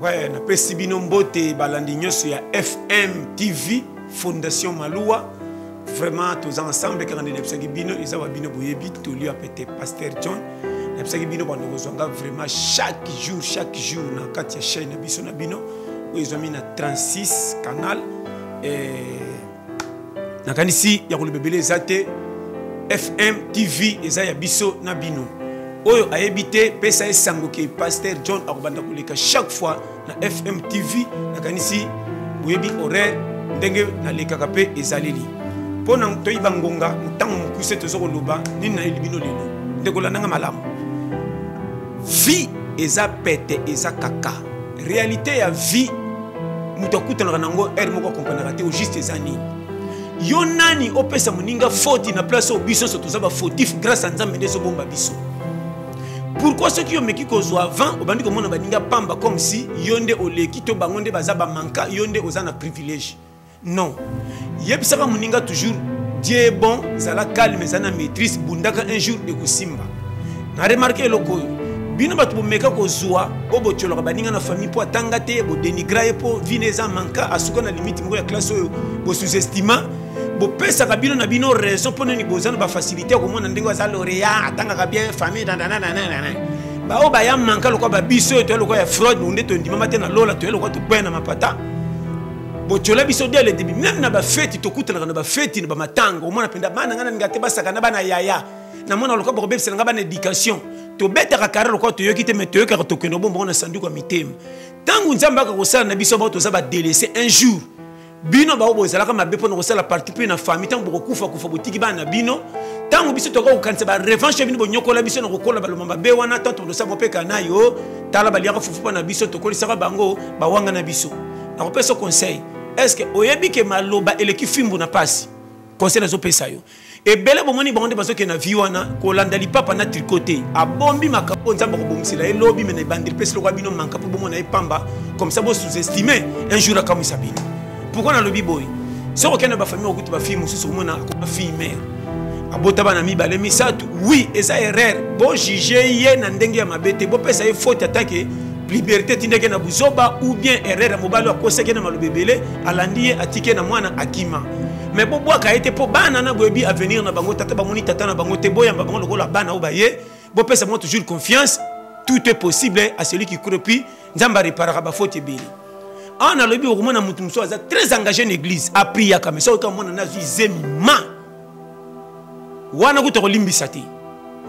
Ouais, na pesi bino mbote balandi nyoso ya FM TV Fondation Maloua. Vraiment tous ensemble quand on est psaki bino isa wa bino boyebi to lui a pété Pasteur John. Na psaki bino bando kozonga vraiment chaque jour na kati ya chaîne biso na bino. Ils ont mis na 36 canal et na kanisi ya kolobebele zate FM TV eza ya biso na bino. Oyo a évité pesa esango ke Pasteur John akobanda koleka chaque fois na FM TV na kanisi boyebi horaire ndenge na leka kape ezaleli pona toyiba ngonga mutango mukuse tozo koloba nini na elibino lelo ndekola nanga malamu vie eza pete eza kaka réalité ya vie mutakuta na nango er moko comprendre te au juste ezani yo nani opesa muninga faute na place au biso so tozaba fautif grâce à nzambe ndezo bomba biso. Pourquoi ceux qui ont méki kozo avant obandi ko mona baninga pamba comme si yonde oleki to bangonde bazaba manka yonde ozana privilège. Non. Yebisaka muninga toujours Dieu est bon, zala calme, zana maîtrise bundaka un jour e kusimba. Na remarqué loko bino batu bomeka kozwa obotcholo baninga na famille po atangate bo dénigrer po vineza manka asuka na limite mo ya classe bo sous-estima. Bo pesa kabino na bino raison pour ni bozana ba facilité ko mona ndenge za lauréat atanga bien famille ba o ba ya manka lokwa ba biso to lokwa ya fraud ndé to ndima mate na lola to lokwa to kwena mapata bo chola biso dès le début même na ba fête to kutana na ba fête na ba matanga o mona penda bana ngana ngate basaka na bana yaya na mona lokwa ba bebisa nga bana éducation to beta ka carré lokwa to yokite meto yoka to keno bombo na sandu kwa mitema tangu nzamba ka kosala na biso ba to za ba délaisser un jour. Bino ba obo ezalaka mabe pona kosala participer na famille tant bokufa kufa botiki bana bino tango biso toka kokanisa ba revanche bino bonyokola biso na kokola baloma mabe wana tant to sabo peka na yo tala baliaka fufu na biso tokolisaka bango ba wanga na biso na kopesa conseil est-ce que oyebi ke maloba eleki fimbu na pasi conseil na zo pesa yo e bele bomoni bonde baso ke na viwana ko landa lipapa na tricoté abombi makapo nzamba ko bomisila e lobi mena bandiri pesa lokwa bino manka po bomona e pamba comme ça bo sous-estimer un jour akamu sabino. Pourquoi dans le biboy? Si on a une famille, on a une fille, on a une fille mère. Abotaba na mi balé misatu. Oui, et ça erreur. Bon juger yé na ndenge ya mabete. Bon pesa yé faute attaquer liberté tindeke na buzoba ou bien erreur mobalo akoseke na malobebele alandi atike na mwana akima. Mais bon bois ka été pour bana na boyebi à venir na bango tata bamoni tata na bango te boya bango lokola bana ou baye. Bon pesa moi toujours confiance. Tout est possible à celui qui croupit. Nzamba réparera ba faute bini. On a le bureau na mutu mso aza très engagé en église a prier comme ça quand mona na zema wana kuto limbisa te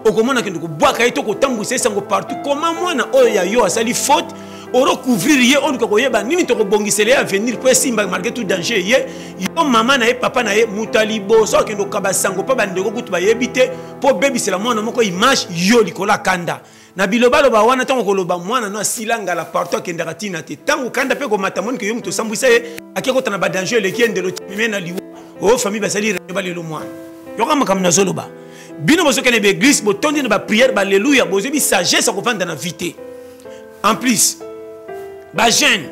okomona kendo ko bwaka eto ko tambuse sango partout comment mwana oyo ya yo asali faute o recouvrir ye on ko yeba nini to ko bongisele à venir pour simba malgré tout danger ye yo mama na ye papa na ye mutalibo so kendo kabasango pa bandeko kutu ba yebite po baby c'est la mwana moko image yo likola kanda. Na bilobalo ba wana tango koloba mwana no silanga la partout kendaka tina te tango kanda pe ko matamoni ke yo muto sambwisa ye akeko tana ba danger le kiende lo timena liwo o famille basali reba lelo mwana yo kama kamna zoloba bino bozo kene be église bo tondi na ba prière ba alléluia bozo bi sagesse ko vanda na vité en plus ba jeune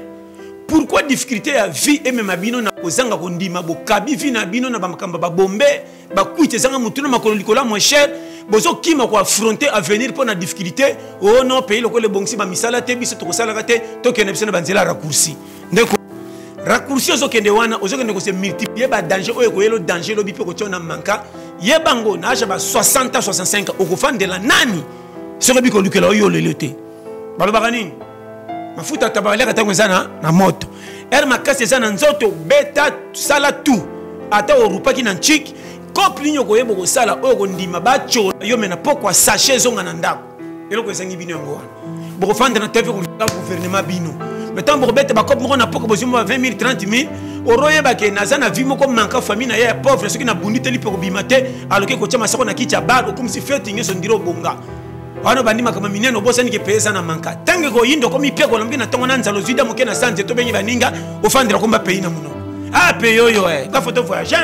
pourquoi difficulté à vie et même bino na kozanga ko ndima bo kabi vi na bino na ba makamba ba bombe ba kuite zanga mutuna makolo likola moins cher. Bozo qui m'a affronté à venir pour la difficulté oh non pays le bongsi ba misala te biso to kosala kate to kene biso na banzela raccourci ndeko raccourci ozo kende wana ozo kende ko se multiplier ba danger oyo ko yelo danger lo bipe ko tona manka ye bango na aja ba 60 à 65 o ko fande la nani so ko biko lukela oyo lelote balo bagani mafuta tabale ka tango sana na moto er makase sana nzoto beta sala tout ata o rupaki na chik couple nyo ko yebo ko sala oyo ko ndima ba cho yo mena pokwa sachet zonga na ndako eloko esangi bino yango wana boko fanda na tv ko gouvernement bino metan boko bete ba couple mo na poko bozimo 20 000 30 000 oroye ba ke nazana vie moko manka famille na ya pauvre soki na bundi teli poko bimate aloke ko chama sako na kicha bar comme si fete ngeso ndiro bonga wana bandima kama mineno bosani ke pesa na manka tange ko yindo ko mi pe ko lambi na tongo na nzalo zuida moke na sanze to benyi baninga ofandira ko mba pays na muno ah pe yoyo ka photo voyage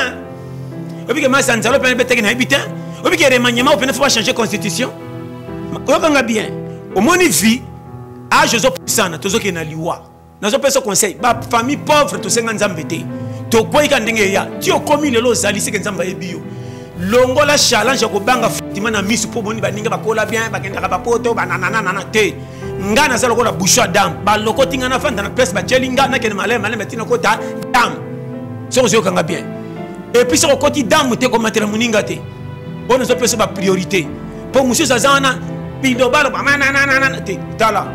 obi ke masa nzalo pe beteke na habitant obi ke remaniement on peut pas changer constitution okanga bien au moni vie âge zo puissant tozo ke na liwa nazo pesa conseil ba famille pauvre to senga nzambe te to koika ndenge ya ti okomi lelo zali se ke nzamba ebio longola challenge ko banga fatima na misu po boni baninga bakola bien bakenda ka bapoto banana te nga na sala ko la bouche dam ba loko tinga na fanda na place ba chelinga na ke malé tina ko ta dam so ko kanga bien et puis so ko ti dam te ko matela muninga te on so pesa ba priorité pour monsieur Zazana pido balo ba na te tala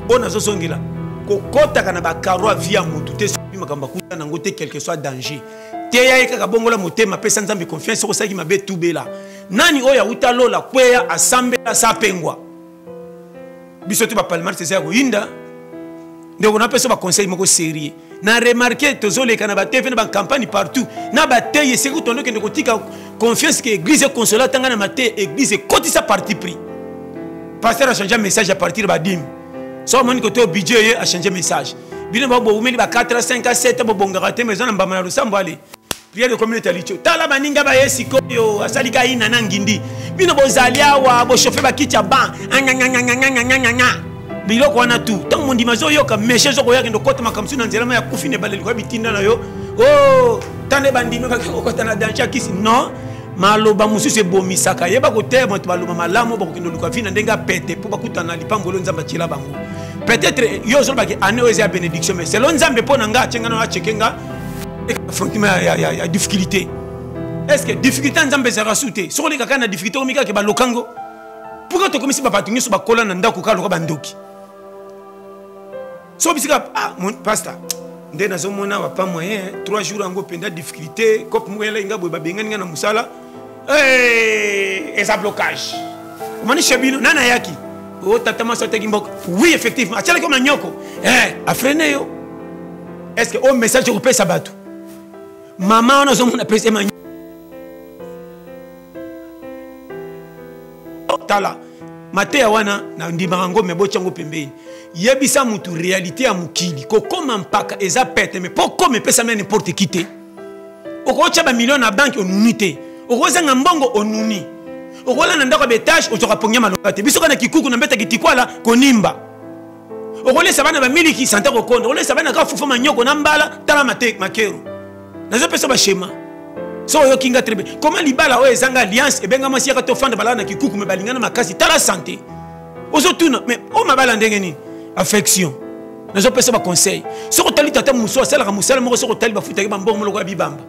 on so songila ko kota kana ba karwa via mutu te so makamba kuta na ngote quelque soit danger te ya eka bongola motema pesa nzambe confiance ko saki mabe tubela nani oya utalola kweya asambela sapengwa biso tu ba palmar c'est ça ko inda nde on appelle ça ba conseil moko sérieux na remarquer tozole kana ba TV na ba campagne partout na ba teye c'est que tono ke ndeko tika confiance que église consola tanga na mate église kotisa parti pris pasteur a changé message à partir ba dim so moni côté au budget a changé message bino ba bo umeli ba 4 5 7 bo bongara te maison na mbama na lusambo ali prière de communauté alicho tala baninga ba yesi koyo asalika ina na ngindi bino bo zalia wa bo chauffer ba kicha ban biloko wana tu tant mon dimazo yoka meshe zo koya kendo kota makamsu na nzela ya kufine baleli kwa bitinda na yo oh tande bandime ba kota na danger kisi non maloba mususu ebomisaka yeba ko te moto baloba malamu ba kendo luka fina ndenga pete po bakutana lipangolo nzamba chila bango peut-être yo zo ba ki ane oza bénédiction mais selon nzambe po nanga chenga na chekenga affrontement ya difficulté est-ce que difficulté nzambe za rasute so le kaka na difficulté omika ke ba lokango pourquoi to komisi ba patunyo so ba kola na ndako ka loka bandoki so bisika mon pasteur nde nazo mona wa pas moyen 3 jours ango penda difficulté cop mwela inga boy ba bengani na musala eza blocage omani chebino nana yaki o tatama sote gimboko oui effectivement achala comme nyoko a freiner yo est-ce que au message ko pesa batu maman on a zo mona pesa ma tala Matea wana na ndibango mebochango pembeni yebisa mutu réalité ya mukili ko koma mpaka eza pete mais poko me pesa mais n'importe qui te okocha ba million na banque onunité okoza ngambongo onuni okola na ndako betage ozoka ponya malokate biso kana kikuku na mbeta kitikwala konimba okole sabana ba miliki santa ko kondo okole sabana ka fufu manyoko na mbala tala mate makero nazo pesa ba shema so yo kinga trebe comment libala o ezanga alliance e benga masiaka to fanda balana kikuku me balingana makasi tala santé ozotuna mais o mabala ndenge ni affection nazo pesa ba conseil so ko tali tata muso sala ka musala mo so ko tali ba futa ba mbongo moloko bibamba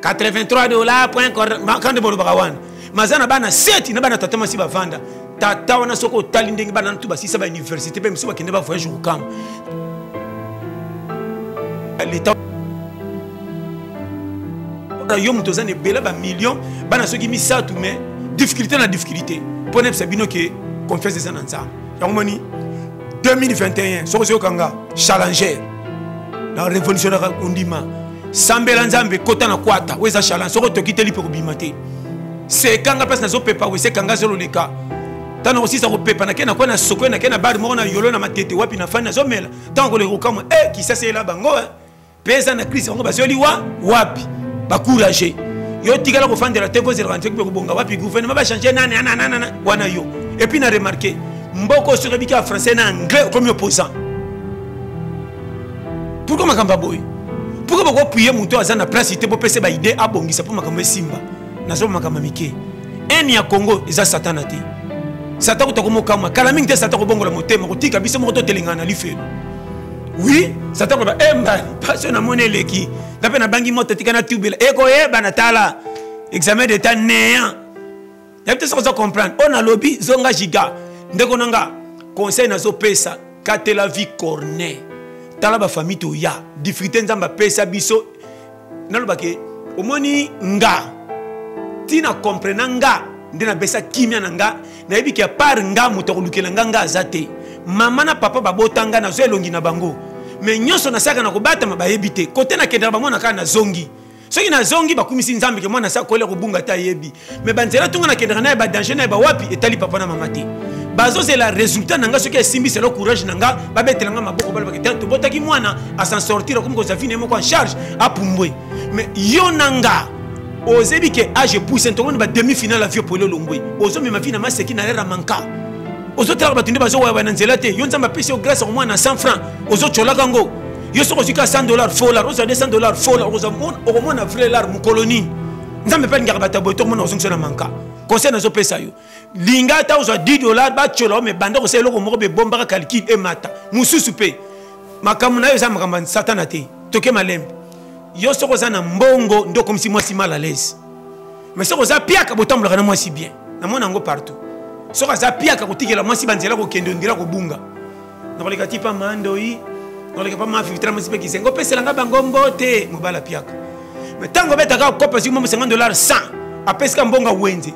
$83 quand de bolo barawan mazana bana 7 na bana tata masi ba vanda tata wana so ko tali ndenge bana tu ba sisa ba université pe mso ba kende ba voyage ko kam l'état yo mutozane bela ba million bana soki misatu mais difficulté na difficulté pone sabino ke confiance ça nanza yamoni 2021 soko kanga challenger la révolution na kundima sambela nzambe kota na kwata weza challenge soko tokiteli pe kubimate c'est kanga passe na zo pepa we c'est kanga zolo leka tano aussi ça ko pepa na kena kwa na soko na kena bar mo na yolo na matete wapi na fana zo mela tango le kokamo qui ça c'est là bango pesa na crise bango bazoli wapi ba courager yo tigala ko fandela te vos rentré ko bonga wapi gouvernement ba changer nana wana yo et puis na remarqué mboko sur le bika français na anglais comme opposant pourquoi makamba boy pourquoi bako prier muto azana place ite po pese ba idée abongisa po makamba simba nazo makamba mike en ya Congo eza satana te satana ko kama kala mingi te satana ko bongola motema ko tika biso mo to telingana lifelo oui satana ba emba passion na monele ki d'après na bangi moto tika na tubela eko bana tala examen d'état néant y a peut-être ça comprendre on a lobby zonga giga ndeko nanga conseil na zo pesa katela vie cornet tala ba famille to ya difficulté nzamba pesa biso na lobake omoni nga tina comprendre nga ndena besa kimia nanga na yebi ki par nga moto ko lukela nga azate mama na papa babotanga na zo elongi na bango mais nyoso na saka na ko bata mabayebi te côté na kendra ba mona kana zongi soki na zongi bakumisi nzambe ke mwana sa ko le ko bunga ta yebi mais banzela tunga na kendra na ba danger na ba wapi etali papa na mama te bazo c'est la résultat nanga soki esimbi c'est le courage nanga ba betelanga maboko bala bakita to botaki mwana a s'en sortir comme ko zafine mo ko en charge a pumbwe mais yo nanga ozebi ke age pousse to ba demi finale la vie pour le longwe ozo me ma vie na maseki na era manka ozo tala batunde bazo wa na nzela te yo nzamba pesi o grâce au moins na 100 francs ozo chola kango yo soko sika $100 faux là ozo $200 faux là ozo au moins na vrai là mu colonie nzambe pe ngaka bata boy to mona ozo na manka conseil na zo pesa yo linga ta ozo $10 ba chola me banda ko selo ko mo be bomba calcul e mata mususu pe makamu na yo za makamba satana te toke malembe yo soko za na mbongo ndo comme si moi si mal à l'aise mais soko za piaka botambola na moi si bien na mona ngo partout soko za piaka ko tikela moi si banzela ko kendo ndira ko bunga na leka tipa mandoi na leka pa ma fitra mo sipe kisengo pesela nga bango mbote mobala piaka mais tango beta ka kopa si mo $50 100 apeska mbonga wenze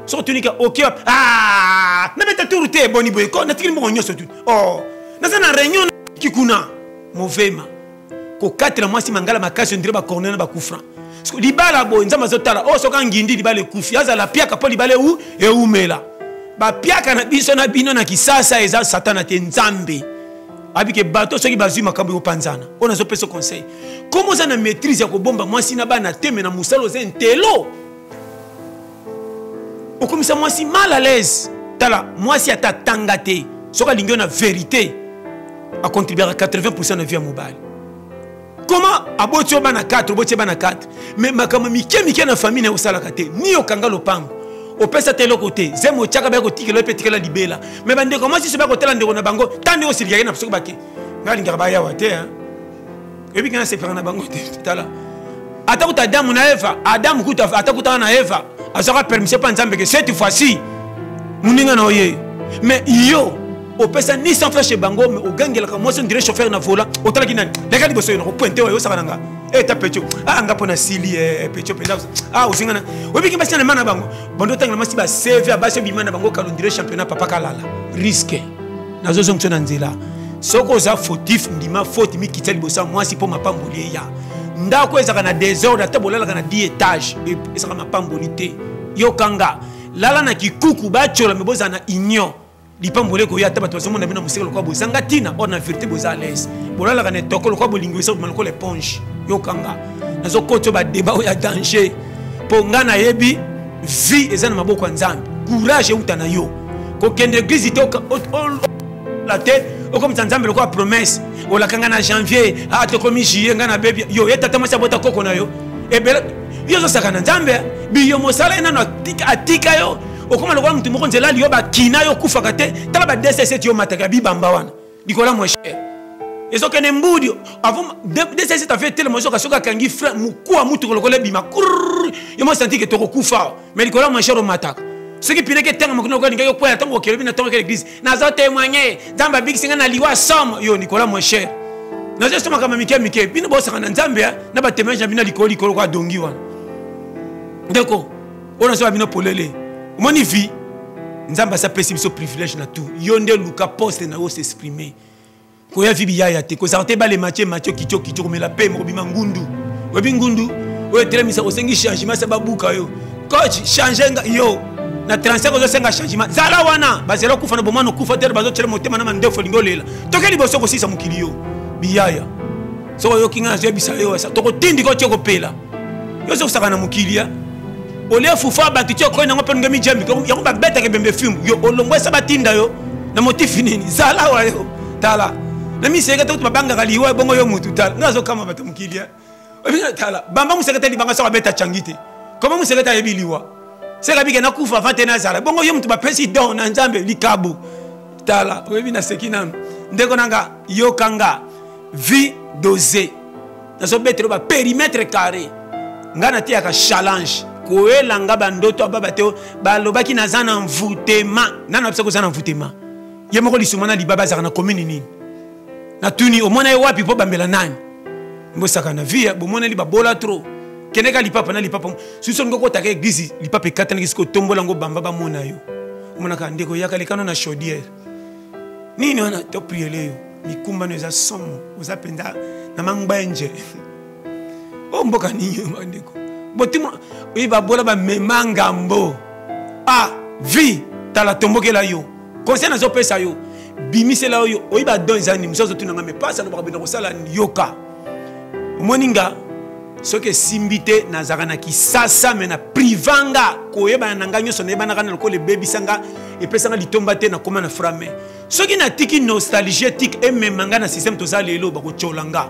so tunika ok ah na beta tourute boni boy ko na tikili mo nyoso tu oh na sana réunion kikuna movema ko katela mwasi mangala makasi ndire ba corner ba kufra parce que libala bo nzama zotala oh soka ngindi libale kufi azala piaka po libale u e umela ba piaka na biso na bino na kisasa eza satana te nzambe abike bato soki bazui makambo yo panzana ona zo peso conseil comment ça na maîtrise ya ko bomba mwasi na bana teme na musalo ze ntelo o comme ça mwasi mal à l'aise tala mwasi ata tangate soka lingyo na vérité a contribuer à 80% de vie à mobile. Comment abotio bana 4 abotio bana 4 mais makama mike na famille na osala kate ni okanga lopango opesa telo côté zemo chaka ba ko tikelo petikela libela mais bande comment si se ba ko tela ndeko na bango tande osiliga na psoko bake ngalinga ba ya wate hein et puis quand c'est faire na bango tala atakuta Adam na Eva Adam kuta atakuta na Eva azaka permission pa nzambe que cette fois-ci muninga na oye mais yo opesa ni sans faire chez bango mais ogangela ka moi son direct chauffeur na vola otala kinani leka liboso yo na pointe yo saka nanga ta pecho anga pona sili pecho pela usingana webiki basi na mana bango bondo tanga masi ba save abase bimana bango kalondire championnat papa kalala risque nazo zonction na nzela soko za fautif ndima faute mi kitali bosa moi si po mapamboli ya ndako ezaka na désordre tabolela kana 10 étages ezaka mapambolité yo kanga lala na kikuku ba chola meboza na union lipambole ko yata bato bazomona bino musika lokwa bozanga tina ona vérité boza à l'aise bolala kana toko lokwa bolingwisa ko maloko l'éponge yo kanga nazo koto ba débat ya danger ponga na yebi vie ezana maboko nzambe courage utana yo ko kende église to la tête o comme nzambe lokwa promesse o la kanga na janvier to komi juillet ngana bébé yo yeta masa bota koko na yo e bela yo zo sakana nzambe bi yo mosala ina no atika yo okoma lokwa mtu moko nzela liyo bakina yo kufaka te tala ba DCC yo mataka bibamba wana likola moins cher ezo kene mbudi avant DCC ta fait tellement soka soka kangi frère mukua mutu lokola bima yo mo senti que to kufa mais likola moins cher au mataka ce qui pine que tanga makuna ko ninga yo kwa tango kelo bina tango l'église na zo témoigner nzamba big singa na liwa somme yo likola moins cher na zo soma kama mike bino bo saka na nzambe na ba témoigner bina likoli kwa dongi wana ndeko ona so bino polele moni vie nzamba sa pesi biso privilège na tout yonde luka poste na o s'exprimer ko ya vie biya ya te ko sorte ba le Mathieu kicho mais la paix mo bima ngundu webi ngundu o telemisa o sengi changement sa babuka yo coach changer yo na 35 zo senga changement zala wana bazela kufa na bomano kufa tere bazo tele motema na mandefo lingolela tokeli boso ko sisa mukili yo biya ya so yo kinga zo bisa yo sa to ko tindi ko tshoko pela yo so saka na mukili ya ole fufa batitio ko na ngope ngami jambi ko yango ba beta ke bembe film yo olongwe sa batinda yo na motif nini zala wa yo tala na mi sega to babanga kaliwa bongo yo mutu tala ngazo kama bato mukilia obina tala bamba museka li banga sa beta changite koma museka yebiliwa seka bige na kufa fate na zala bongo yo mutu ba president na nzambe likabu tala obina sekina ndeko nanga yo kanga vie dosée na so betro ba périmètre carré ngana tia ka challenge koela ngaba ndoto babateo balobaki nazana envoûtement nana psako zana envoûtement yemoko lisumana libaba zaka na commune nini na tuni omona ye wapi po bambela nani mbosaka na vie bomona li babola trop keneka lipapa na lipapa suso ngoko taka église lipapa katana kisiko tombola ngo bamba ba mona yo omona ka ndeko yaka lekano na chaudière nini wana to prier yo mikumba no za somo oza penda na mangbenje o mboka nini ndeko botimo iba bola ba memangambo vie tala tombokela yo conseil na zo pesa yo bimisela yo oiba don zani musozo tunanga me pasa no bakabenda ko sala yoka moninga soke simbite na zakana kisasa mena privanga koyeba na nganyo sone bana kana ko le baby sanga e pesanga litomba te na koma na frame soki na tiki nostalgie tik e memanga na système to za lelo bako cholanga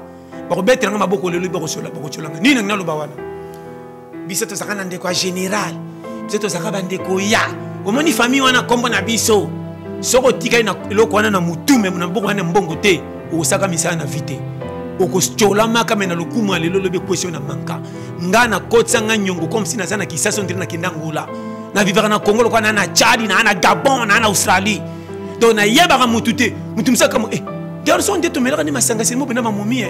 bako betranga maboko lelo bako cholanga nini ngina lo bawana biso to zakana ndeko général biso to zakaba ndeko ya omoni famille wana kombo na biso soko tika na eloko wana na mutume na mbongo wana mbongo te osaka misala na vite okochola maka mena lokumu alelo lobe question na manka nga na kotsa nga nyongo comme si nazana kisaso ndire na kindangula na vivre na Congo lokwa na Tchad na Gabon na Australie donc na yeba mutu te mutu msaka mo garçon de to melaka ni masanga simo bena mamumi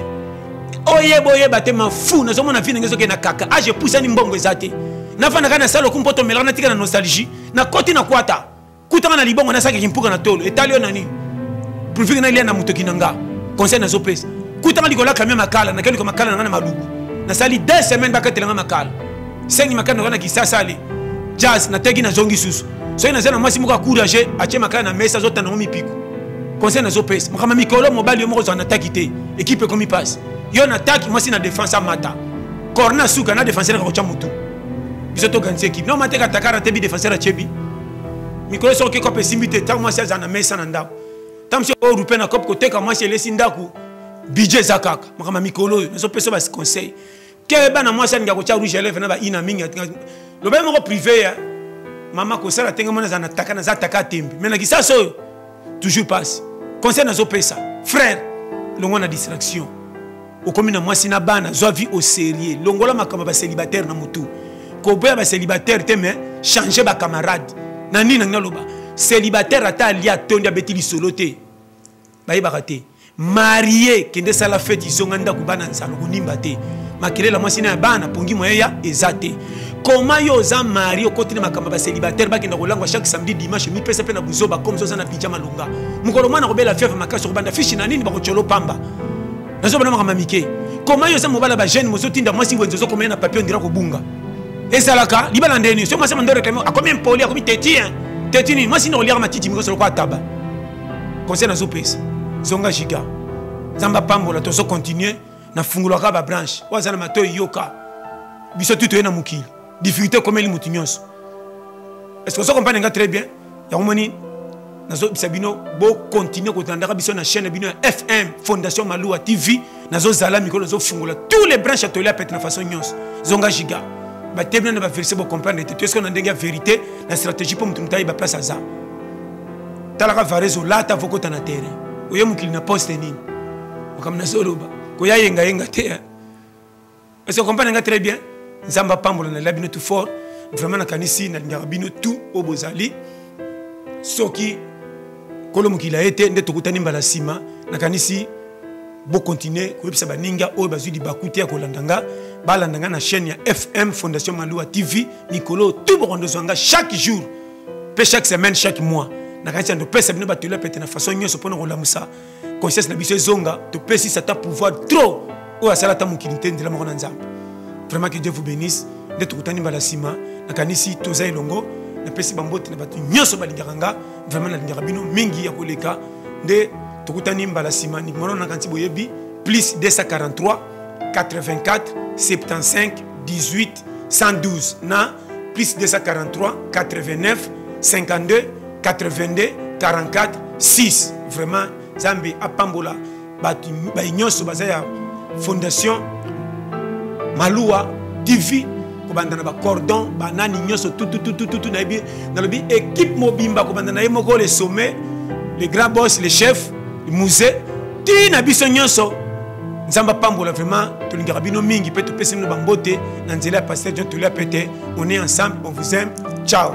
oye bate mafu na zomo na vie ngezo ke na kaka je pousse ni mbongo ezate na fana kana salo kumpoto melaka na tika na nostalgie na koti na kwata kutanga na libongo na saka kimpuka na tolo etalio nani profite na ile na mutu kinanga conseil na zopes kutanga likola kamia makala na kelo makala na malugu na sali 2 semaines bakatelanga makala sengi makala na kisasa ali jazz na tegi na zongi susu so ina zana mwasi muka courage ache makala na mesa zota na ngomi piku conseil na zopes makama mikolo mobali yo moko zo na takite équipe comme passe yo na taki mwasi na défense mata corner suka na défenseur ka chamutu biso to ganze équipe non mateka takara tebi défenseur a chebi mikolo so ke ko pesimite tant mwasi za na mesa na ndako tam so européen na cop ko teka mwasi lesi ndaku budget zakaka makama mikolo na so peso ba conseil ke bana mwasi nga ko cha rouge lèvre na ba ina mingi lo ba moko privé ya mama ko sala tenga mona za na taka na za taka tembi mais na kisaso toujours passe conseil na zo pesa frère longo na distraction okomi na mwasi na bana zo vie au sérieux longola makamba ba célibataire na mutu ko boya ba célibataire te mais changer ba camarade na nini na loba célibataire ata lia tondi abeti lisolo te ba yeba te marié kende sala fête izonga ndako bana nsalo kunimba te makelela mwasi na bana pongi moya ezate comment yo za marié okotine makamba ba célibataire bakenda kolangwa chaque samedi dimanche mi pesa pe na buzoba comme zo na pijama longa mukolo mwana ko bela fièvre makasi ko banda fishi na nini ba ko cholo pamba nazo bana makamba mike comment yo za mobala ba jeune mozo tinda mwasi wenzo zo komena papier ndira ko bunga ezalaka libala ndeni so mwasi mandore kamo akomi impoli akomi tetini mwasi no liara matiti miko so ko ataba conseil na zo pesa zonga giga zamba pambola to so continuer na fungulo ka ba branche wazana mato yoka biso tuto na mukili difficulté comme les moutignos est-ce que ça comprend très bien ya omoni nazo bisabino bo continuer ko tandaka biso na chaîne bino FM Fondation Maloua TV nazo zala mikolo zo fungola tous les branches atelier pète na façon nyos zonga giga ba tebna na ba verser bo comprendre est-ce qu'on a ndenge vérité la stratégie pour mutumtai ba place aza talaka varezo la ta voko na terrain oye mukili na poste nini comme na soloba ko ya yenga te est-ce qu'on comprend très bien nzamba pambola na labino tout fort vraiment na kanisi na ngabino tout obozali soki kolo mukila ete nde tokutani mbala sima na kanisi bo continuer ko yebisa baninga o bazudi bakuti ya kolandanga balandanga na chaîne ya FM Fondation Maloua TV Nicolo tout bondo zonga chaque jour pe chaque semaine chaque mois na kanisi ndo pesa bino batelo pete na façon nyoso pona ko lamusa conscience na biso zonga to pesi ça ta pouvoir trop o asala ta mukili ndela moko na nzamba. Vraiment que Dieu vous bénisse. De tout temps, balasima. Nakanisi toza elongo. Na pesi bambote na batu nyoso balingaranga. Vraiment na lingarabino mingi ya koleka. De tout temps balasima. Ni mono nakanti boyebi plus 243 84 75 18 112 na plus 243 89 52 82 44 6. Vraiment Zambi apambola batu ba nyoso bazaya Fondation Maloua TV ko bandana ba cordon banani nyoso tout na bi dans le équipe mobimba ko bandana yemoko les sommets les grands boss les chefs le musée ti na biso nyoso nzamba pambola vraiment to lingara bino mingi peut to pesa no bambote na nzela pasteur John to la pété on est ensemble on vous aime ciao.